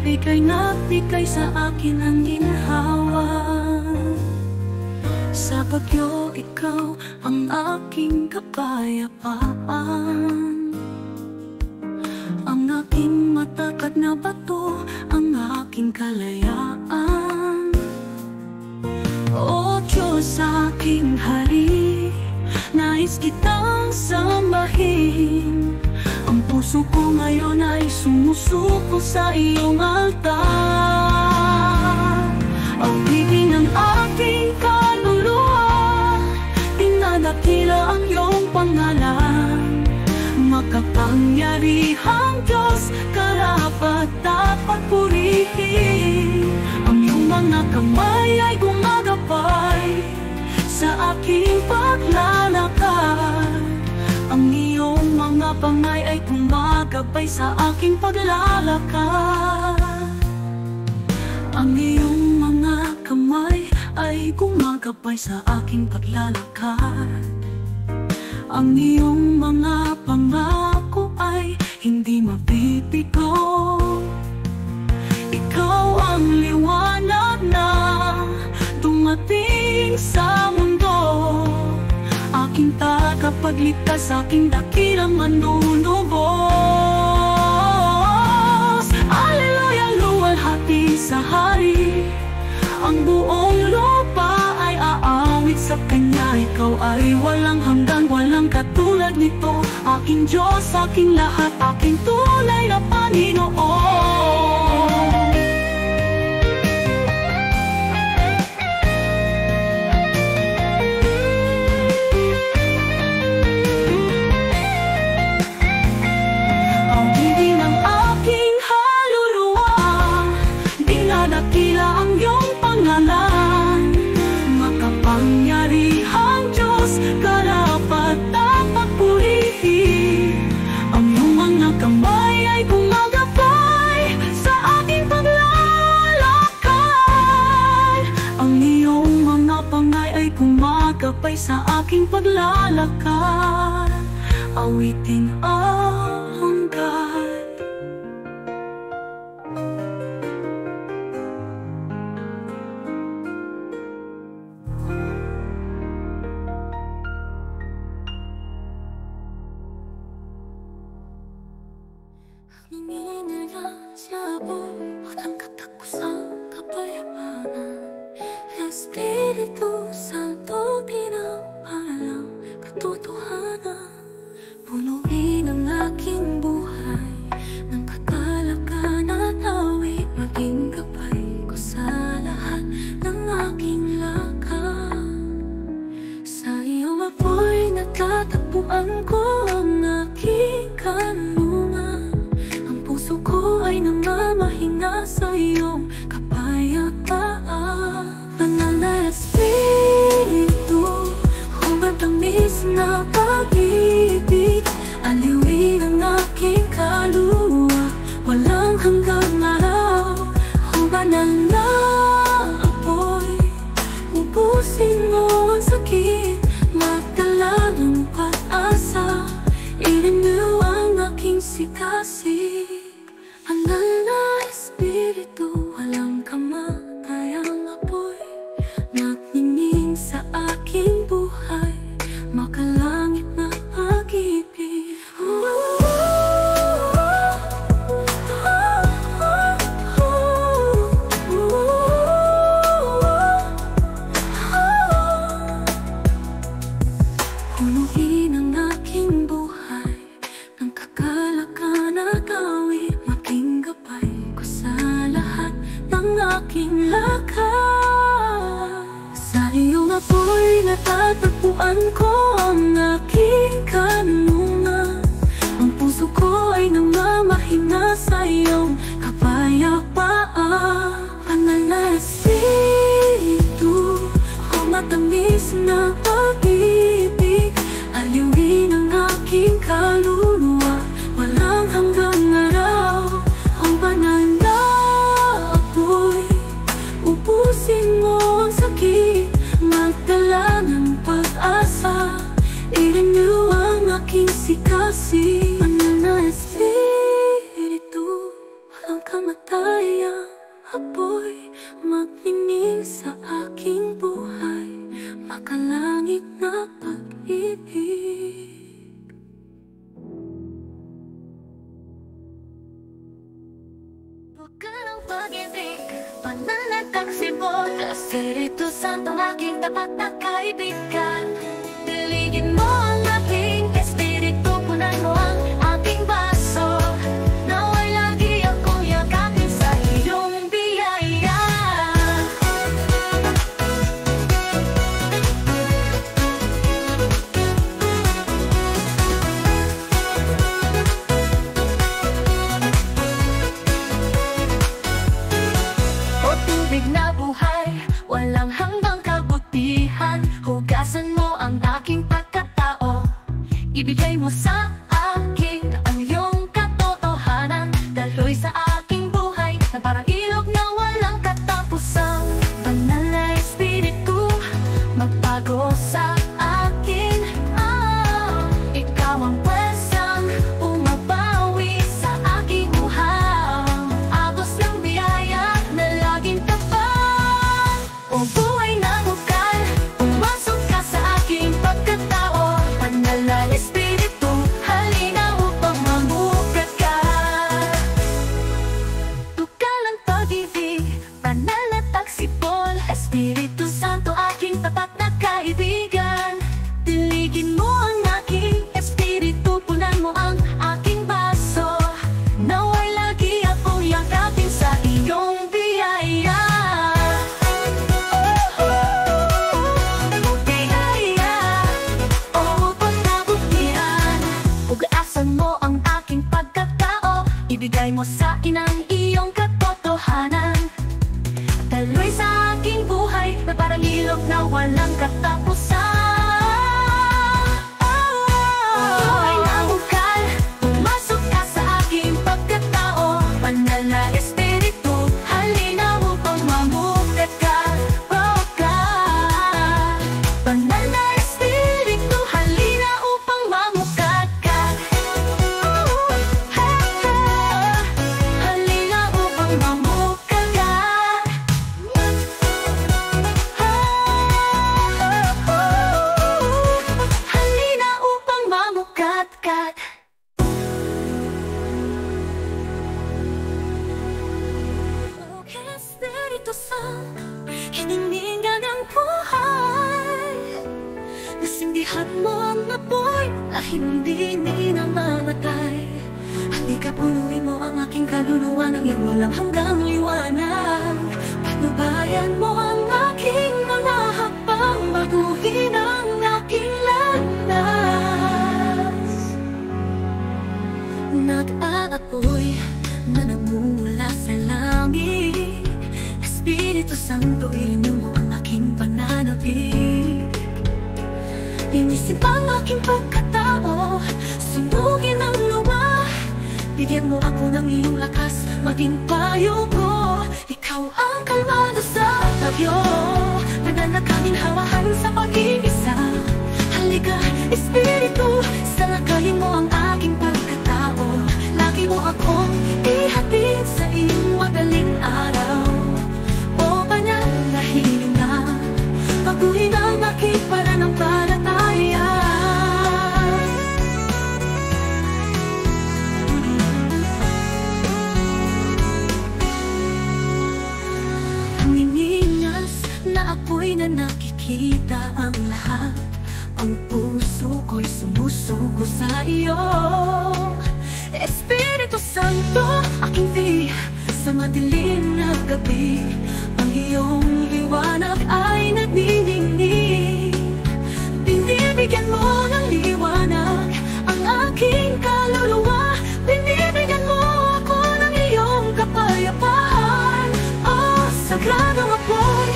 Ika'y nagbigay sa akin ang ginhawa. Sa bagyo, ikaw ang aking kapayapaan. Ang aking matakat na bato, ang aking kalayaan. O Diyos, aking hari, nais kitang sambahin. Ang puso ko ngayon ay sumusuko sa iyong altar. Awitin ang aking kaluluwa, dinadakila ang iyong pangalan. Makapangyarihang Diyos, karapat-dapat purihin. Ang iyong mga kamay ay gumagabay sa aking paglalakad. Ang iyong mga pangay ay gumagabay sa aking paglalakad. Ang iyong mga kamay ay gumagabay sa aking paglalakad. Ang iyong mga pangako ay hindi mabibigo. Ikaw ang liwanag na dumating sa mundo, aking tagapagligtas, aking dakilang manunubos. Alleluia, luwalhati sa hari, ang buong lupa ay aawit sa Kanya. Ikaw ay walang hanggan, walang katulad nito. Aking Diyos, aking lahat, aking tunay na Panginoon. Makapangyarihang Diyos, karapat-dapat purihin. Ang iyong mga kamay ay gumagabay sa aking paglalakad. Ang iyong mga pangay ay gumagabay sa aking paglalakad. Awitin ang hanggan. Hanginin nila siyabo, walang katakusang kapayapaan. Espiritu Santo, pinapalang katotohanan. Punuin ang aking buhay ng katalakan at awit, maging gabay ko sa lahat ng aking lakad. Sa iyong apoy natatagpuan ko ang aking kanlungan. Ang puso ko ay namamahina sa iyong kapayapaan. Banal na Espiritu, hubad tamis na pag-ibig, aliwin ang aking kaluluwa, walang hanggang araw. Banal na apoy, ubusin mo ang sakit, magdala ng pag-asa, i-renew ang aking sikasik. Banal na Espiritu, walang kamatayang apoy, nagnining sa aking buhay, makalangit na pag-ibig. Punuin ang aking buhay ng kagalakan at awit, maging gabay ko sa lahat ng aking lakad. Sa iyong apoy natatagpuan ko ang aking kanlungan. Ang puso ko ay namamahina sa iyong kapayapaan. Banal na Espiritu, humatamis na pag-ibig, aliwin ang aking kaluluwa, walang hanggang araw. Ang banal na apoy, ubusin mo ang sakit, magdala ng pag-asa, i-renew ang aking sikasik. Banal na Espiritu, ang kamatayang apoy magnining sa aking buhay, makalangit na pag-ibig. Bukal ang pag-ibig, pananataksibol, Espiritu Santo aking tapat na kaibigan. Diligin mo ang aking espiritu, punan mo ang aking baso, nawa'y lagi akong yakapin sa iyong biyaya. O tubig na buhay, walang hanggang kabutihan, hugasan mo ang aking pagkatao, ibigay mo sa akin ang iyong katotohanan. Daloy sa aking buhay na parang ilog na walang katapusan. Banal na Espiritu, magbago sa akin. Ikaw ang pwesang umabawi sa aking buhang, agos ng biyaya na laging tapat. O buhay na bukal, pumasok ka sa aking pagkatao. Banal na Espiritu, halina upang mamukat ka. Bukal ang pag-ibig, banal na taksibol, Espiritu Santo aking tapat na kaibigan. Diligin mo ang aking espiritu, punan mo ang aking baso, nawa'y lagi akong yakapin sa iyong biyaya. Biyaya, o pagkabutihan, hugasan mo ang aking pagkatao, ibigay mo sa akin ang iyong katotohanan. Daloy sa aking buhay na parang ilog na walang katapusan. Buhay na bukal, pumasok ka sa aking pagkatao. Banal na Espiritu, halina upang mamukat ka. Banal na Espiritu, halina upang mamukat ka. Halina upang mamukat ka. Halina upang mamukatkat. O Espiritu Santo, hinihingan ang buhay, nasindihan mo ang apoy na hindi namamatay. Halika, punuin mo ang aking kaluluwa ng iyong walang hanggang liwanag. Patnubayan mo ang aking mga hakbang, baguhin ang aking landas. Nag-aapoy na nagmumula sa langit, Espiritu Santo, ilinom mo ang aking pananabik. Inisip ang aking pagkatao, sunugin ang lupa, bigyan mo ako ng iyong lakas, maging payo ko. Ikaw ang kalmado sa bagyo, nananakaminhawahan sa pag-iisa. Halika, Espiritu, salakayin mo ang aking pagkatao. Lagi mo akong ihatid sa iyong madaling araw. O banal na hininga, baguhin ang aking pananampalataya. Nanginginas na apoy na nakikita ang lahat, ang puso ko'y sumusugo sa iyo. Espiritu Santo, aking di sa madilim na gabi, ang iyong liwanag ay nagniningning. Binibigyan mo ng liwanag ang aking kaluluwa, binibigyan mo ako ng iyong kapayapaan. Oh, sagradong apoy,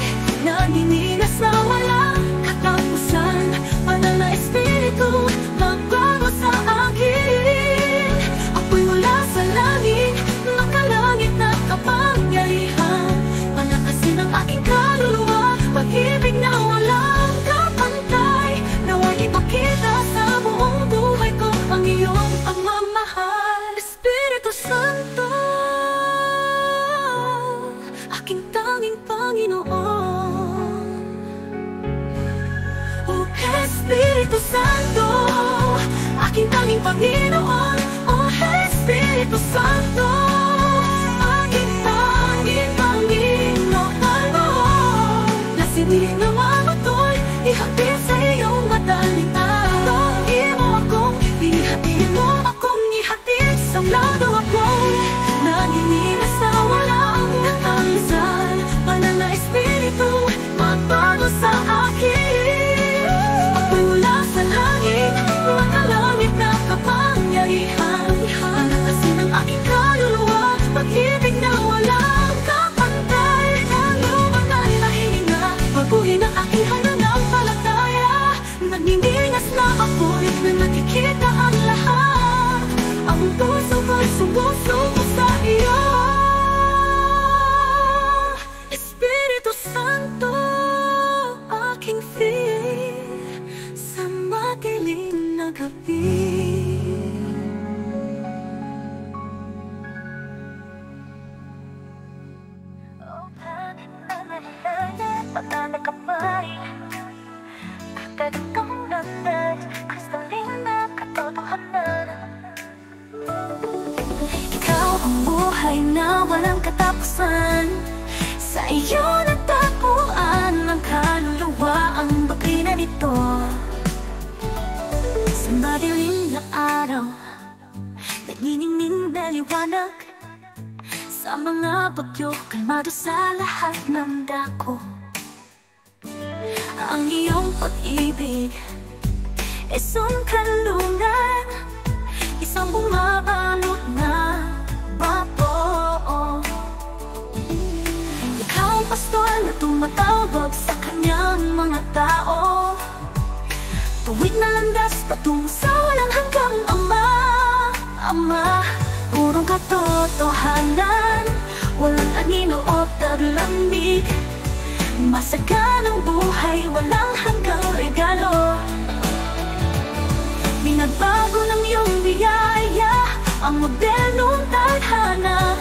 naninigas na walang katapusan. Banal na Espiritu, magbago sa akin. Ako'y mula sa langit, makalangit na kapangyarihan. Palakasin ang aking kaluluwa, pag-ibig na walang kapantay. Nawa'y ipakita sa buong buhay ko ang iyong pagmamahal. Espiritu Santo, Espiritu Santo, aking tanging Panginoon. Oh Espiritu Santo, aking tanging Panginoon. Nasiniling na mga to'y ihatid sa iyong madaling araw. Imo akong ihatid mo, akong ihatid sa lado ako'y naninilas na wala ang katalisan. Banal na Espiritu, magbago sa akin. Magmula sa langit, makalangit na kapangyarihan. Palakasin ang aking kaluluwa, pag-ibig na walang kapantay. Kalubatan na hininga, baguhin ang aking pananampalataya. Nagnindinas na ako'y na nakikita ang lahat. Ang puso ko'y sumusuko sa iyo. Espiritu Santo, aking feel sa madilim na gabi. Pagdalag ka pa rin, agad kang landay, kristalin na katotohanan. Ikaw ang buhay na walang katapusan. Sa iyo natagpuan ng kaluluwa ang bakina nito. Sa madilim na araw, nagniningning na liwanag. Sa mga bagyo, kalmado sa lahat ng dako. Ang iyong pag-ibig, isang kalungan, isang bumabalot na bato. Ikaw ang pastor na tumatawag sa kanyang mga tao. Tuwid na landas patungo sa walang hanggang Ama. Ama, purong katotohanan, walang anino o taglamig. Masaganang buhay, walang hanggang regalo. Binagbago ng iyong biyaya ang modernong tadhana.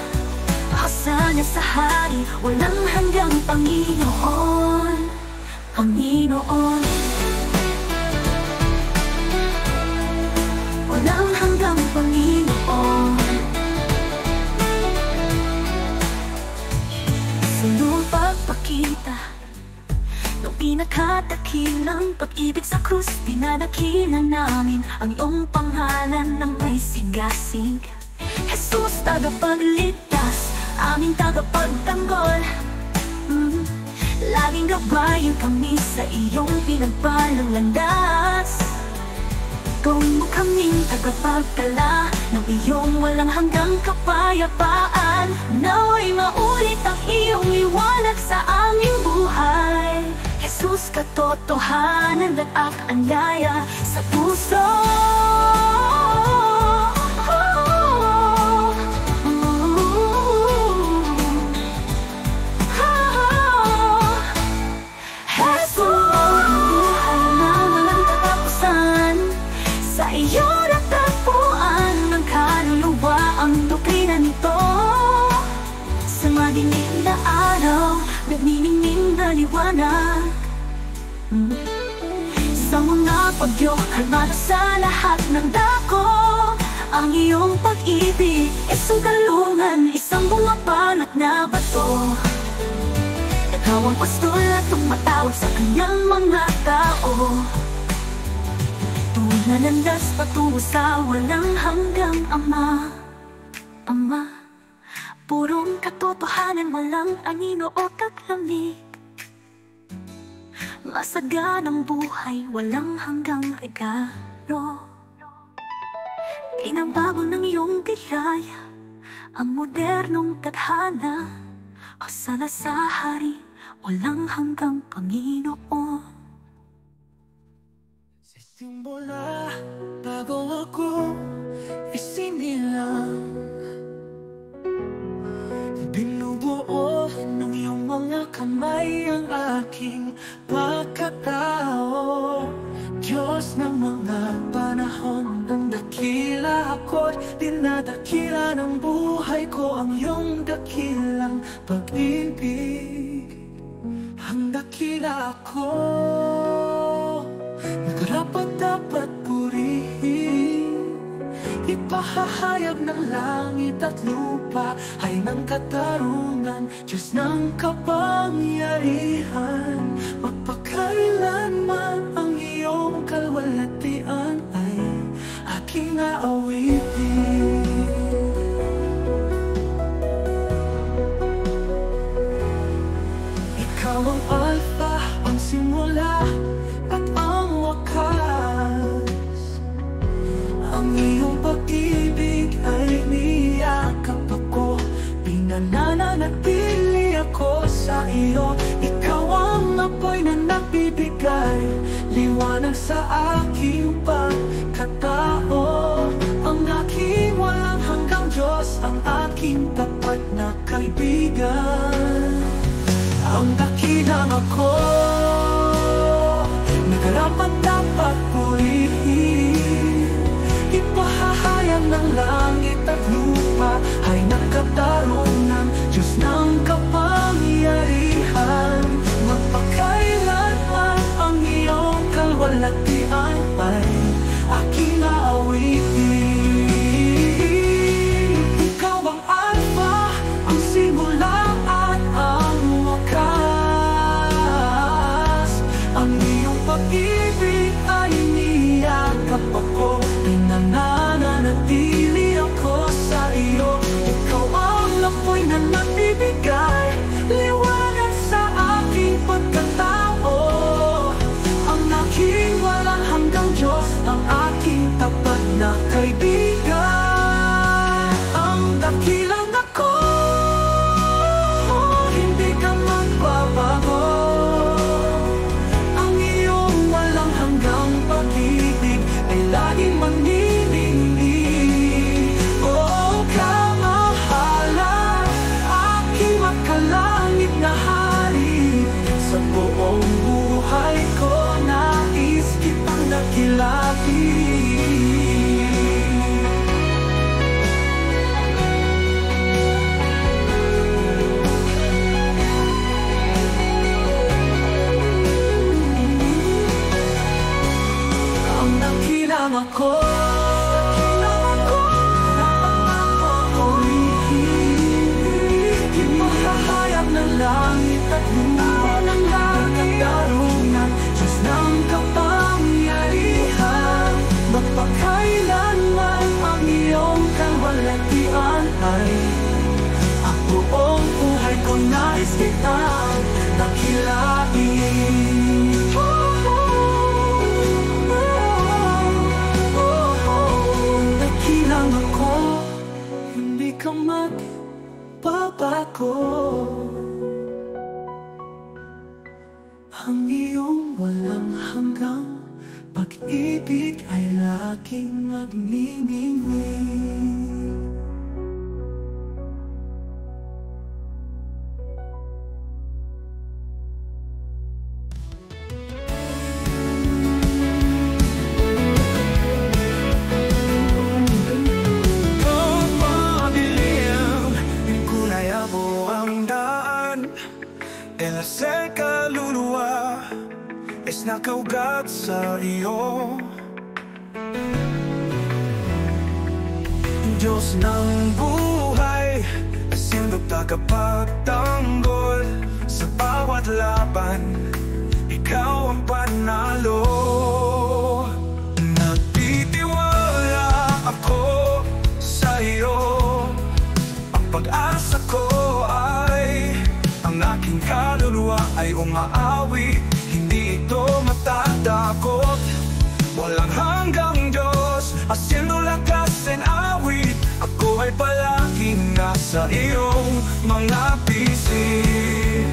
Asa niya sa hari, walang hanggang Panginoon. Panginoon, walang hanggang Panginoon. Sa iyong pagpakita ng pinakadakilang pag-ibig sa krus, pinadakilan namin ang iyong pangalan ng may sigasig. Jesus, tagapagligtas, aming tagapagtanggol. Laging gabayan kami sa iyong pinagpalang landas. Gawin mo kaming tagapagdala ng iyong walang hanggang kapayapaan. Nawa'y maulit ang iyong liwanag sa aming buhay. Jesus, katotohanan at andaya sa puso. Sa iyo natagpuan ng kaluluwa ang doktrina nito. Sa madilim na araw, nagniningning na liwanag. Sa mga bagyo, kalmado sa lahat ng dako. Ang iyong pag-ibig, isang kalungan, isang bumabanat na bato. Ikaw ang pastor na tumatawag sa kanyang mga tao. Nalandas patungo sa walang hanggang Ama. Ama, purong katotohanan, walang anino o taglamig. Masaganang buhay, walang hanggang regalo. Pinagbago ng iyong biyaya ang modernong tadhana. Kasala sa hari, walang hanggang Panginoon. Simula bago ako isinilang, binubuo ng iyong mga kamay ang aking pagkatao. Diyos ng mga panahon, ang dakila ako't dinadakila ng buhay ko. Ang iyong dakilang pag-ibig, ang dakila ako. Nagarapat dapat purihin. Ipahahayag ng langit at lupa ay ng katarungan, Diyos ng kapangyarihan. Magpakailanman ang iyong kalwalhatian ay aking aawitin. Ikaw ang Alpha, ang simula at ang wakas. Ang iyong pag-ibig ay niyakap ako, pinananatili ako sa iyo. Ikaw ang apoy na nagbibigay liwanag sa aking pagkatao. Ang aking walang hanggang Diyos, ang aking tapat na kaibigan. Ang dakilang ako, nagarapat dapat purihin. Ipahahayag ng langit at lupa ay ng katarungan, Diyos ng kapangyarihan. Magpakailanman ang iyong kalwalhatian ay aking aawitin. Ikaw ang Alpha, ang simula at ang wakas. Ang iyong pag-ibig ay niyakap ako, pinananatili ako sa iyo. Ikaw ang apoy na nagbibigay liwanag sa aking pagkatao. Ang aking walang hanggang Diyos, ang aking tapat na kaibigan. Ang dakilang ako, hindi ka magbabago. Ang iyong walang hanggang pag-ibig ay laging manniningning. Oh, kamahalan, aking makalangit na hari. Sa buong buhay ko, nais kitang dakilapin. Ang dakilang ako, ipahahayag ng langit at lupa ng katarungan, Diyos ng kapangyarihan. Magpakailanman ang iyong kalwalhatian ay ang buong buhay ko nais kitang dakilain. Dakilang ako, hindi ka magbabago. Ang iyong walang hanggang pag-ibig ay laging nagniningning. Sa kaluluwa is nakaugat sa iyo. Diyos ng buhay, sindog tagapagtanggol sa bawat laban, ikaw ang panalo. Nagtitiwala ako sa iyo, ang pag-asa ko ay ang aking kaluluwa ay umaawi, hindi ito matatakot. Walang hanggang Diyos, haciendo lakas and awit. Ako ay palaging nasa iyong mga pisig.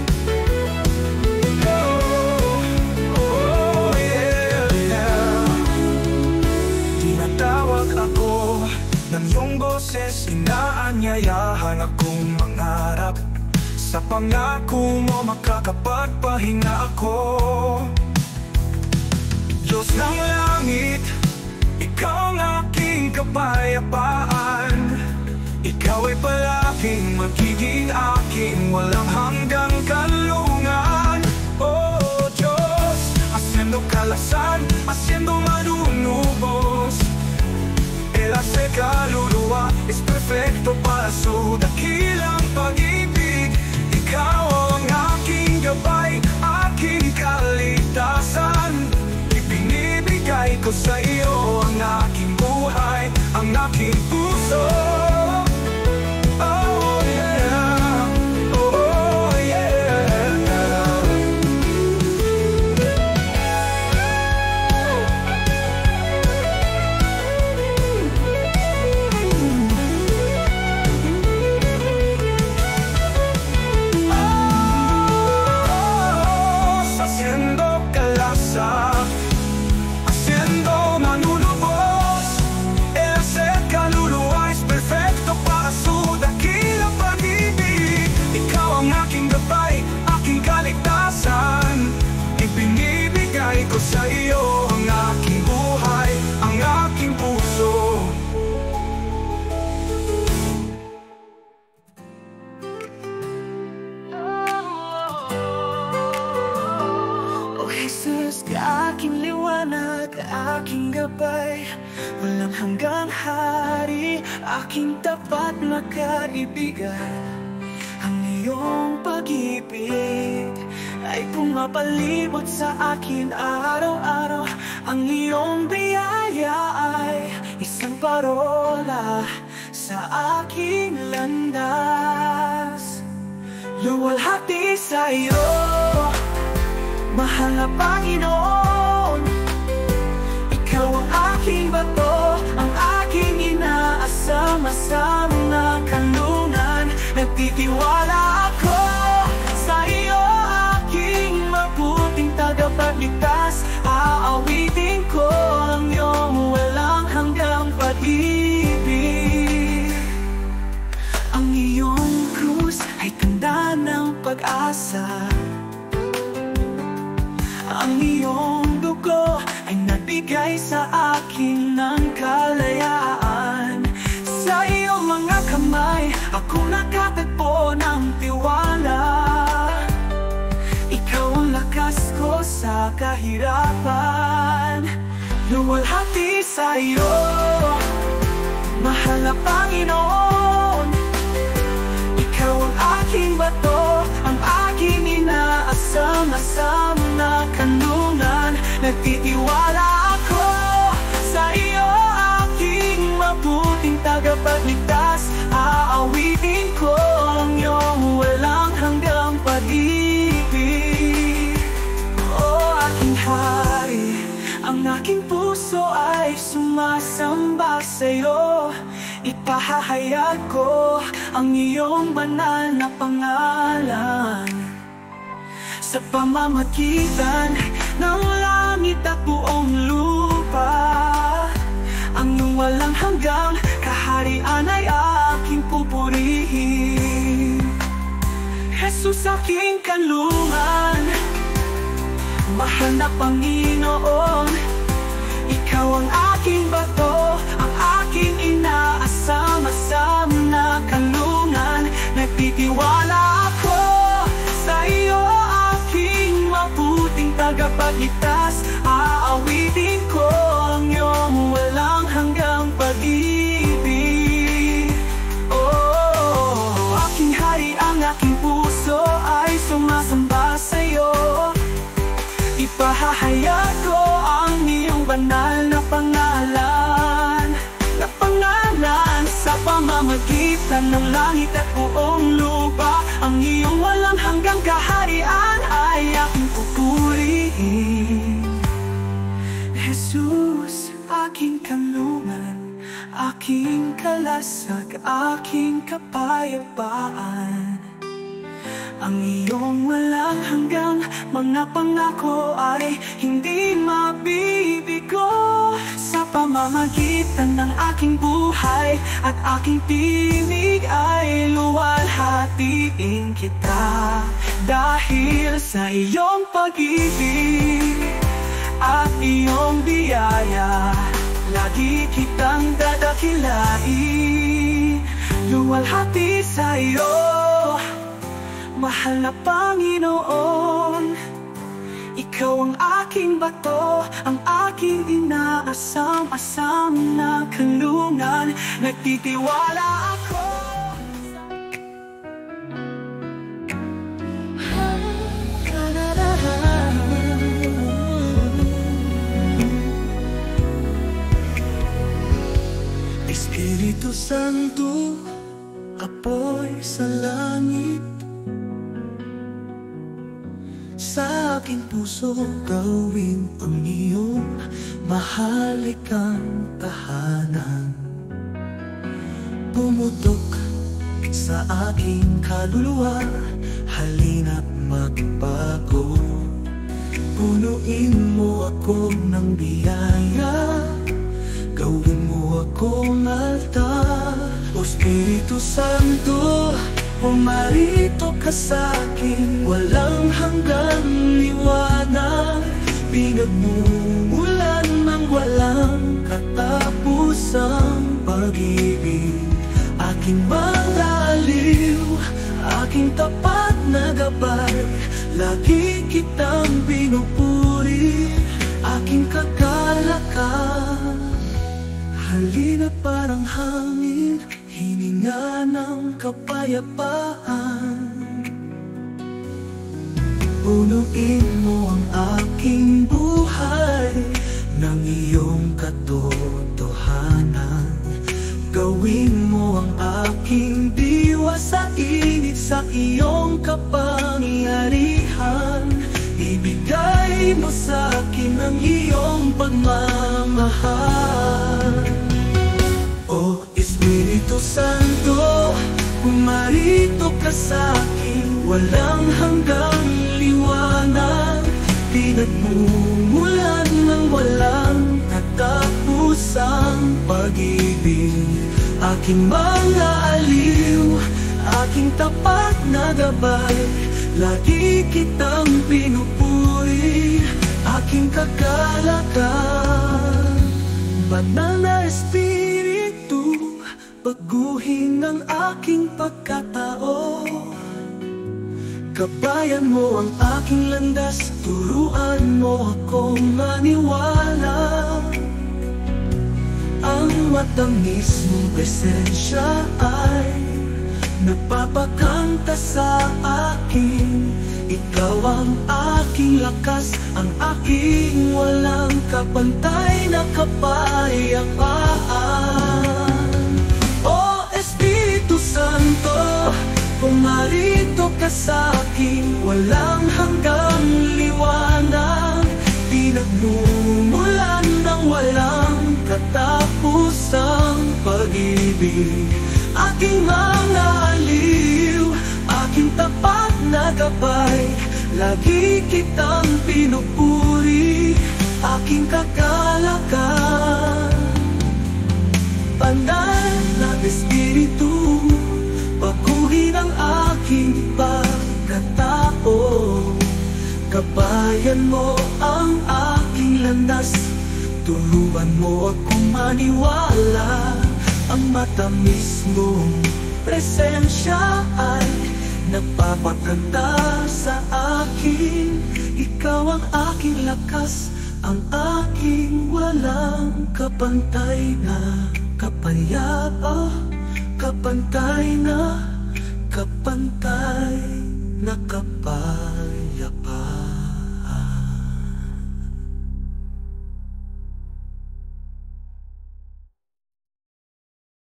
Oh, yeah, yeah. Tinatawag ako ng iyong boses, inaanyayahan akong mangarap. Sa pangako mo makakapagpahinga ako. Diyos ng langit, ikaw ang aking kapayapaan. Ikaw ay palaging magiging aking walang hanggang kanlungan. Oh Diyos, haciendo kalasan, haciendo marunong is perfecto para sa dakilang pag-ibig. Ikaw ang aking gabay, aking kaligtasan. Ibinibigay ko sa iyo ang aking buhay, ang aking puso. Oh yeah, oh yeah. Haciendo kalasa, haciendo manunubos, el ser kaluluwa es perfecto para su dakilang pag-ibig. Ikaw ang aking gabay, aking kaligtasan. Ibinibigay ko sa iyo ang aking buhay, ang aking puso. Oh Jesus, aking liwanag, aking gabay, walang hanggang hari, aking tapat na kaibigan. Ang iyong pag-ibig ay pumapalibot sa akin araw-araw. Ang iyong biyaya ay isang parola sa aking landas. Luwalhati sa iyo, mahal na Panginoon. Ikaw ang aking bato, ang aking inaasam-asam na kanlungan. Nagtitiwala ako sa iyo, aking mabuting tagapagligtas. Aawitin ko ang iyong walang hanggang pag-ibig. Ang iyong krus ay tanda ng pag-asa. Ang iyong dugo ay nabigay sa akin ng kalayaan. Sa iyong mga kamay, ako nakatagpo ng tiwala. Ikaw ang lakas ko sa kahirapan. Luwalhati sa iyo, mahal na Panginoon. Ikaw ang aking bato, ang aking inaasam-asam na kanlungan. Nagtitiwala ako sa iyo, aking mabuting tagapagligtas. Aawitin ko ang iyong walang hanggang pag-ibig. O aking hari, ang aking puso ay sumasamba sa iyo. Ipahahayag ko ang iyong banal na pangalan. Sa pamamagitan ng langit at buong lupa, ang iyong walang hanggang kaharian ay aking pupurihin. Jesus, aking kanlungan, mahal na Panginoon. Ikaw ang aking bato, ang aking inaasam-asam na kanlungan. Nagtitiwala ako sa iyo, aking mabuting tagapagligtas. Aawitin ko ang iyong walang hanggang pag-ibig. Oh, aking hari, ang aking puso ay sumasamba sa iyo. Ipahahayag ko ang iyong banal na pangalan, na pangalan. Sa pamamagitan ng langit at buong lupa, ang iyong walang hanggang kaharian ay aking pupurihin. Jesus, aking kanlungan, aking kalasag, aking kapayapaan. Ang iyong walang hanggang mga pangako ay hindi mabibigo. Sa pamamagitan ng aking buhay at aking tinig ay luwalhatiin kita. Dahil sa iyong pag-ibig at iyong biyaya, lagi kitang dadakilain. Luwalhati sa iyo, mahal na Panginoon. Ikaw ang aking bato, ang aking inaasam-asam na kanlungan. Nagtitiwala ako. Espiritu Santo, apoy sa langit, sa aking puso gawin ang iyong mahalikang tahanan. Pumutok sa aking kaluluwa, halina't magbago. Punuin mo ako ng biyaya, gawin mo akong altar. O Espiritu Santo, pumarito ka sa'kin, walang hanggang liwanag. Pinagmumulan ng walang katapusang pag-ibig. Aking mga aliw, aking tapat na gabay, lagi kitang pinupuri, aking kagalakan. Halina parang hangin, hininga ng kapayapaan. Punuin mo ang aking buhay ng iyong katotohanan. Gawin mo ang aking diwa sa init sa iyong kapangyarihan. Ibigay mo sa akin ang iyong pagmamahal. O Espiritu Santo, pumarito ka sa'kin, walang hanggang liwanag. Pinagmumulan ng walang katapusang pag-ibig. Aking mga aliw, aking tapat na gabay, lagi kitang pinupuri, aking kagalakan. Banal na Espiritu, baguhin ang aking pagkatao. Gabayan mo ang aking landas, turuan mo akong maniwala. Ang matamis mong presensya ay nagpapakanta sa akin. Ikaw ang aking lakas, ang aking walang kapantay na kapayapaan. O Espiritu Santo, pumarito ka sa'kin, walang hanggang liwanag. Pinagmumulan ng walang katapusang pag-ibig. Aking mga aliw, aking tapat na gabay, lagi kitang pinupuri, aking kagalakan. Banal na Espiritu, baguhin ang aking pagkatao. Gabayan mo ang aking landas, turuan mo akong maniwala. Ang matamis mong presensya ay nagpapakanta sa akin. Ikaw ang aking lakas, ang aking walang kapantay na kapayapa. Kapantay na kapay.